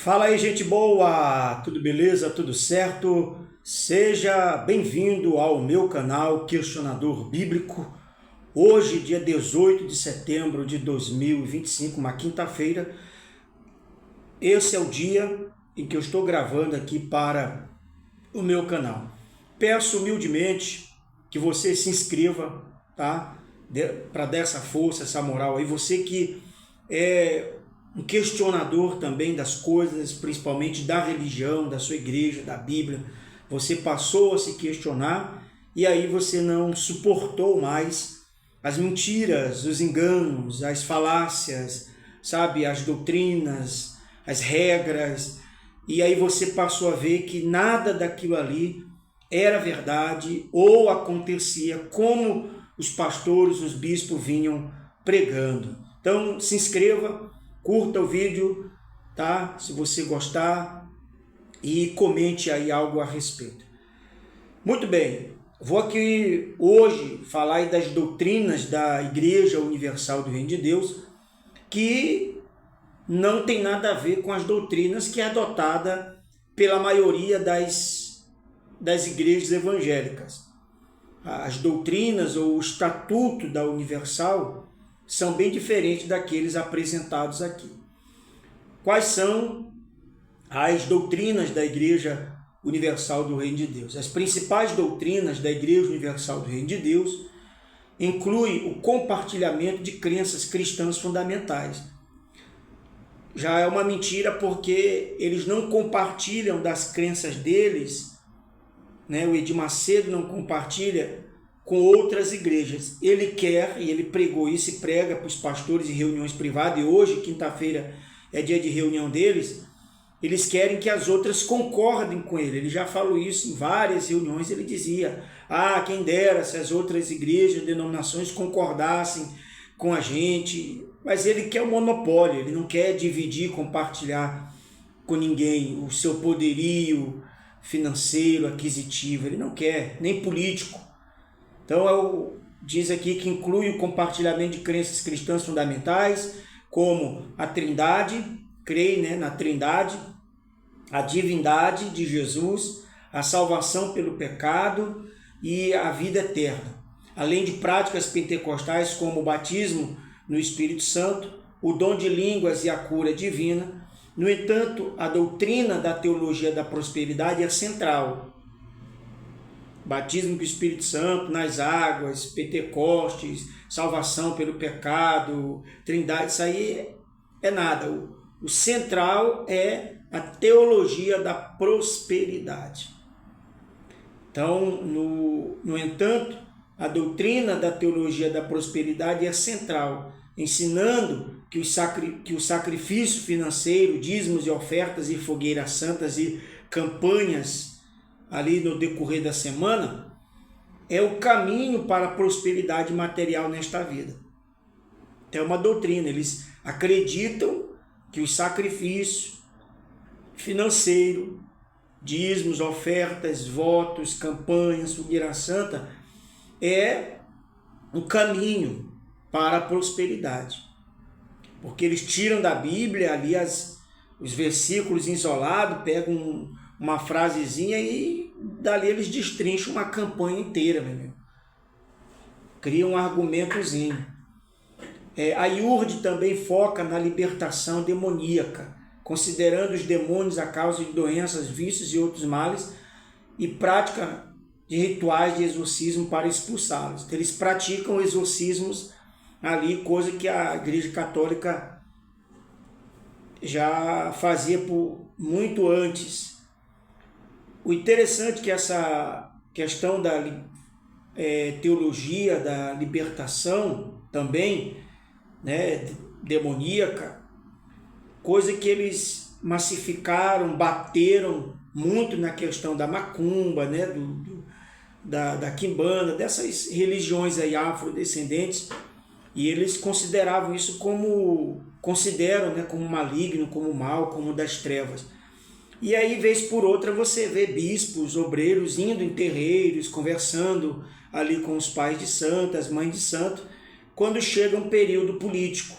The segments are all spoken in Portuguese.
Fala aí, gente boa! Tudo beleza? Tudo certo? Seja bem-vindo ao meu canal Questionador Bíblico. Hoje, dia 18 de setembro de 2025, uma quinta-feira. Esse é o dia em que eu estou gravando aqui para o meu canal. Peço humildemente que você se inscreva, tá? Para dar essa força, essa moral aí. Você que é um questionador também das coisas, principalmente da religião, da sua igreja, da Bíblia. Você passou a se questionar e aí você não suportou mais as mentiras, os enganos, as falácias, sabe, as doutrinas, as regras. E aí você passou a ver que nada daquilo ali era verdade ou acontecia como os pastores, os bispos vinham pregando. Então se inscreva, curta o vídeo, tá? Se você gostar, e comente aí algo a respeito. Muito bem, vou aqui hoje falar aí das doutrinas da Igreja Universal do Reino de Deus, que não tem nada a ver com as doutrinas que é adotada pela maioria das igrejas evangélicas. As doutrinas ou o estatuto da Universal são bem diferentes daqueles apresentados aqui. Quais são as doutrinas da Igreja Universal do Reino de Deus? As principais doutrinas da Igreja Universal do Reino de Deus incluem o compartilhamento de crenças cristãs fundamentais. Já é uma mentira porque eles não compartilham das crenças deles, né? O Edir Macedo não compartilha com outras igrejas. Ele quer, e ele pregou isso e prega para os pastores em reuniões privadas, e hoje, quinta-feira, é dia de reunião deles. Eles querem que as outras concordem com ele. Ele já falou isso em várias reuniões. Ele dizia, quem dera se as outras igrejas, denominações concordassem com a gente. Mas ele quer o monopólio, ele não quer dividir, compartilhar com ninguém o seu poderio financeiro, aquisitivo. Ele não quer, nem político. Então, diz aqui que inclui o compartilhamento de crenças cristãs fundamentais, como a Trindade, creio, né, na Trindade, a divindade de Jesus, a salvação pelo pecado e a vida eterna. Além de práticas pentecostais como o batismo no Espírito Santo, o dom de línguas e a cura divina. No entanto, a doutrina da teologia da prosperidade é central. Batismo com o Espírito Santo nas águas, Pentecostes, salvação pelo pecado, Trindade, isso aí é nada. O central é a teologia da prosperidade. Então, no entanto, a doutrina da teologia da prosperidade é central, ensinando que o sacrifício financeiro, dízimos e ofertas e fogueiras santas e campanhas ali no decorrer da semana é o caminho para a prosperidade material nesta vida. É uma doutrina, eles acreditam que o sacrifício financeiro, dízimos, ofertas, votos, campanhas, fogueira santa, é um caminho para a prosperidade. Porque eles tiram da Bíblia ali os versículos isolados, pegam uma frasezinha e dali eles destrincham uma campanha inteira, meu amigo. Criam um argumentozinho. A IURD também foca na libertação demoníaca, considerando os demônios a causa de doenças, vícios e outros males, e prática de rituais de exorcismo para expulsá-los. Então, eles praticam exorcismos ali, coisa que a Igreja Católica já fazia por muito antes. O interessante é que essa questão da teologia da libertação também, né, demoníaca, coisa que eles massificaram, bateram muito na questão da macumba, né, da quimbanda, dessas religiões aí afrodescendentes, e eles consideravam isso consideram, né, como maligno, como mal, como das trevas. E aí, vez por outra, você vê bispos, obreiros indo em terreiros, conversando ali com os pais de santo, as mães de santo, quando chega um período político,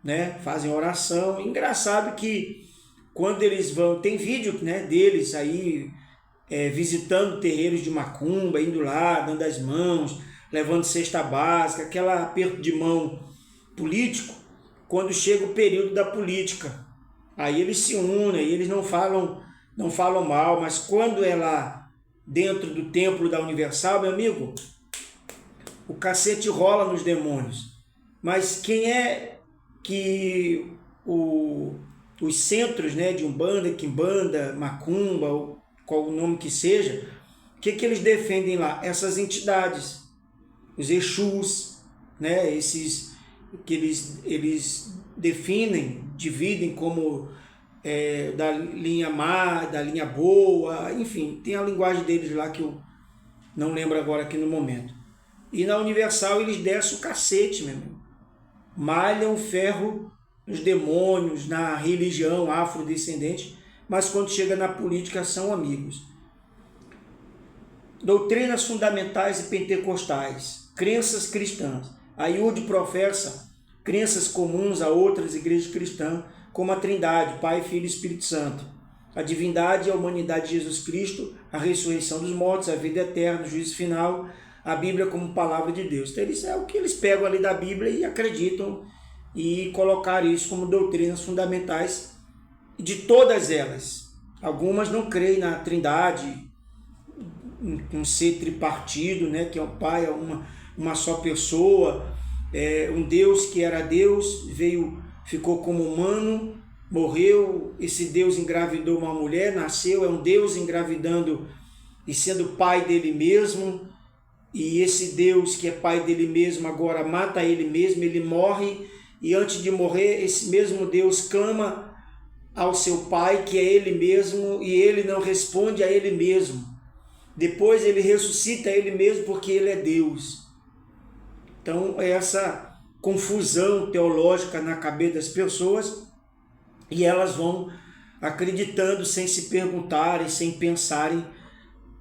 né? Fazem oração. Engraçado que quando eles vão, tem vídeo, né, deles aí visitando terreiros de macumba, indo lá, dando as mãos, levando cesta básica, aquele aperto de mão político, quando chega o período da política. Aí eles se unem, eles não falam mal, mas quando é lá dentro do templo da Universal, meu amigo, o cacete rola nos demônios. Mas quem é que os centros, né, de Umbanda, Quimbanda, Macumba, ou qual o nome que seja, o que eles defendem lá? Essas entidades, os Exus, né, esses que eles definem, dividem como da linha má, da linha boa, enfim, tem a linguagem deles lá que eu não lembro agora aqui no momento. E na Universal eles descem o cacete, meu irmão. Malham ferro nos demônios, na religião afrodescendente, mas quando chega na política são amigos. Doutrinas fundamentais e pentecostais, crenças cristãs. A IUD professa crenças comuns a outras igrejas cristãs, como a Trindade, Pai, Filho e Espírito Santo, a divindade e a humanidade de Jesus Cristo, a ressurreição dos mortos, a vida eterna, o juízo final, a Bíblia como palavra de Deus. Então, é o que eles pegam ali da Bíblia e acreditam e colocar isso como doutrinas fundamentais de todas elas. Algumas não creem na Trindade, um ser tripartido, né, que é um Pai, é uma só pessoa, um Deus que era Deus, ficou como humano, morreu, esse Deus engravidou uma mulher, nasceu, é um Deus engravidando e sendo pai dele mesmo, e esse Deus que é pai dele mesmo agora mata ele mesmo, ele morre, e antes de morrer, esse mesmo Deus clama ao seu pai, que é ele mesmo, e ele não responde a ele mesmo. Depois ele ressuscita ele mesmo porque ele é Deus. Então é essa confusão teológica na cabeça das pessoas, e elas vão acreditando sem se perguntarem, sem pensarem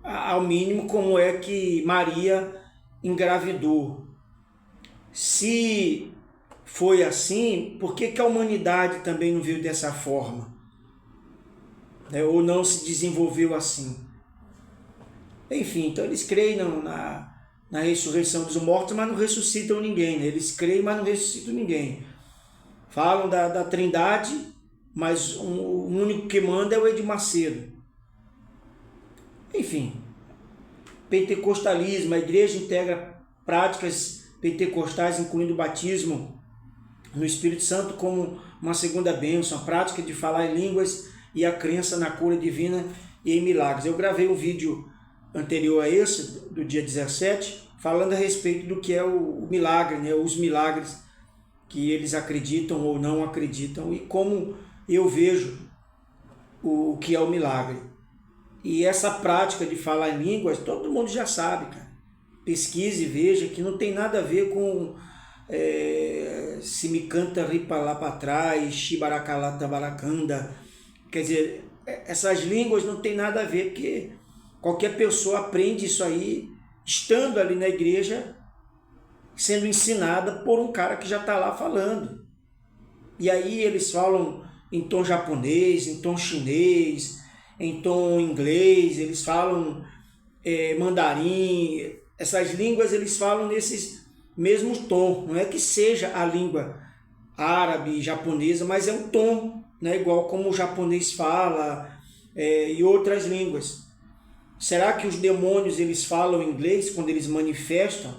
ao mínimo como é que Maria engravidou. Se foi assim, por que a humanidade também não veio dessa forma? Ou não se desenvolveu assim? Enfim, então eles creem na ressurreição dos mortos, mas não ressuscitam ninguém. Né? Eles creem, mas não ressuscitam ninguém. Falam da Trindade, mas o único que manda é o Edir Macedo. Enfim, pentecostalismo, a igreja integra práticas pentecostais, incluindo o batismo no Espírito Santo como uma segunda bênção, a prática de falar em línguas e a crença na cura divina e em milagres. Eu gravei um vídeo anterior a esse, do dia 17, falando a respeito do que é o milagre, né? Os milagres que eles acreditam ou não acreditam e como eu vejo o que é o milagre. E essa prática de falar em línguas, todo mundo já sabe, cara. Pesquise e veja que não tem nada a ver com se me canta ripa lá para trás, xibaracalata baracanda. Quer dizer, essas línguas não tem nada a ver, porque qualquer pessoa aprende isso aí estando ali na igreja, sendo ensinada por um cara que já está lá falando. E aí eles falam em tom japonês, em tom chinês, em tom inglês, eles falam mandarim. Essas línguas eles falam nesses mesmos tom. Não é que seja a língua árabe, japonesa, mas é um tom, né? Igual como o japonês fala e outras línguas. Será que os demônios eles falam inglês quando eles manifestam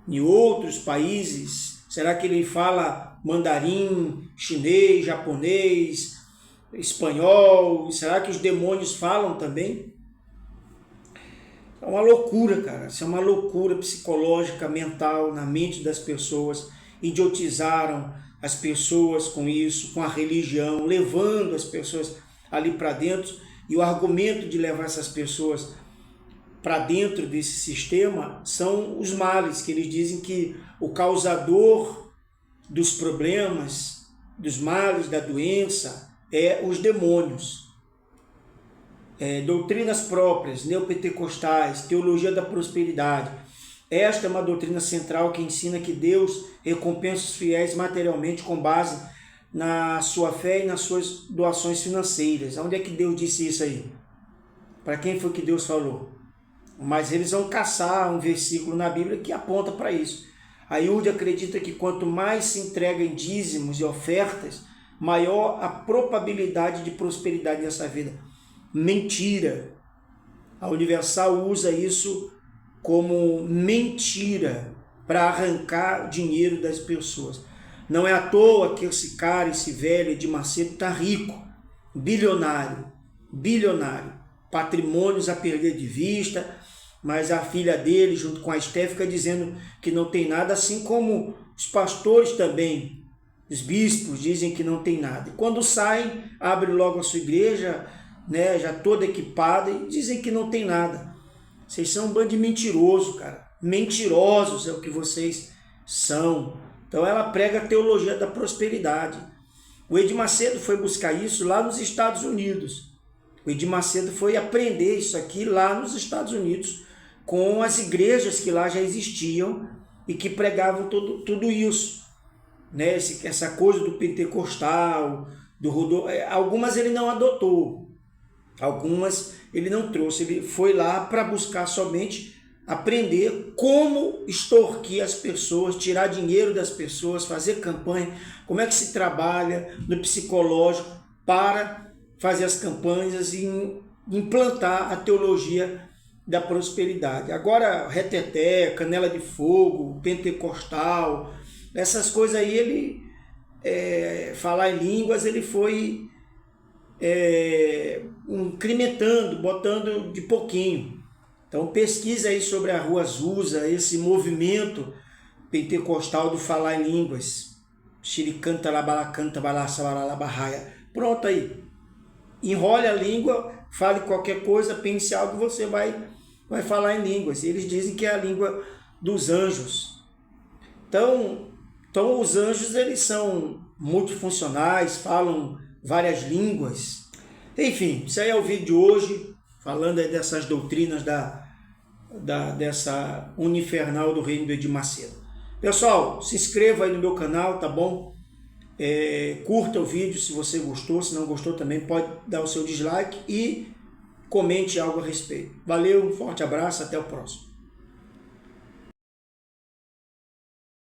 em outros países? Será que ele fala mandarim, chinês, japonês, espanhol? Será que os demônios falam também? É uma loucura, cara. Isso é uma loucura psicológica, mental, na mente das pessoas. Idiotizaram as pessoas com isso, com a religião, levando as pessoas ali para dentro. E o argumento de levar essas pessoas para dentro desse sistema são os males, que eles dizem que o causador dos problemas, dos males, da doença, é os demônios. Doutrinas próprias, neopentecostais, teologia da prosperidade. Esta é uma doutrina central que ensina que Deus recompensa os fiéis materialmente com base na sua fé e nas suas doações financeiras. Onde é que Deus disse isso aí? Para quem foi que Deus falou? Mas eles vão caçar um versículo na Bíblia que aponta para isso. A IURD acredita que quanto mais se entrega em dízimos e ofertas, maior a probabilidade de prosperidade nessa vida. Mentira. A Universal usa isso como mentira para arrancar dinheiro das pessoas. Não é à toa que esse cara, esse velho Edir Macedo, está rico, bilionário, patrimônios a perder de vista, mas a filha dele, junto com a Esté, fica dizendo que não tem nada, assim como os pastores também, os bispos dizem que não tem nada. E quando saem, abrem logo a sua igreja, né, já toda equipada, e dizem que não tem nada. Vocês são um bando de mentiroso, cara. Mentirosos é o que vocês são. Então ela prega a teologia da prosperidade. O Edir Macedo foi buscar isso lá nos Estados Unidos. O Edir Macedo foi aprender isso aqui lá nos Estados Unidos, com as igrejas que lá já existiam e que pregavam tudo isso. Né? Essa coisa do pentecostal, do Rodolfo. Algumas ele não adotou, algumas ele não trouxe. Ele foi lá para buscar somente aprender como extorquir as pessoas, tirar dinheiro das pessoas, fazer campanha, como é que se trabalha no psicológico para fazer as campanhas e implantar a teologia da prosperidade. Agora, reteté, canela de fogo, pentecostal, essas coisas aí, ele falar em línguas, ele foi incrementando, botando de pouquinho. Então pesquisa aí sobre a Rua Azusa, esse movimento pentecostal do falar em línguas. Xiricanta, labalacanta, balaçabaralabarraia. Pronto aí. Enrole a língua, fale qualquer coisa, pense algo, você vai falar em línguas. Eles dizem que é a língua dos anjos. Então os anjos, eles são multifuncionais, falam várias línguas. Enfim, isso aí é o vídeo de hoje, falando aí dessas doutrinas dessa Unifernal do Reino do Edir Macedo. Pessoal, se inscreva aí no meu canal, tá bom? Curta o vídeo se você gostou, se não gostou também pode dar o seu dislike e comente algo a respeito. Valeu, um forte abraço, até o próximo.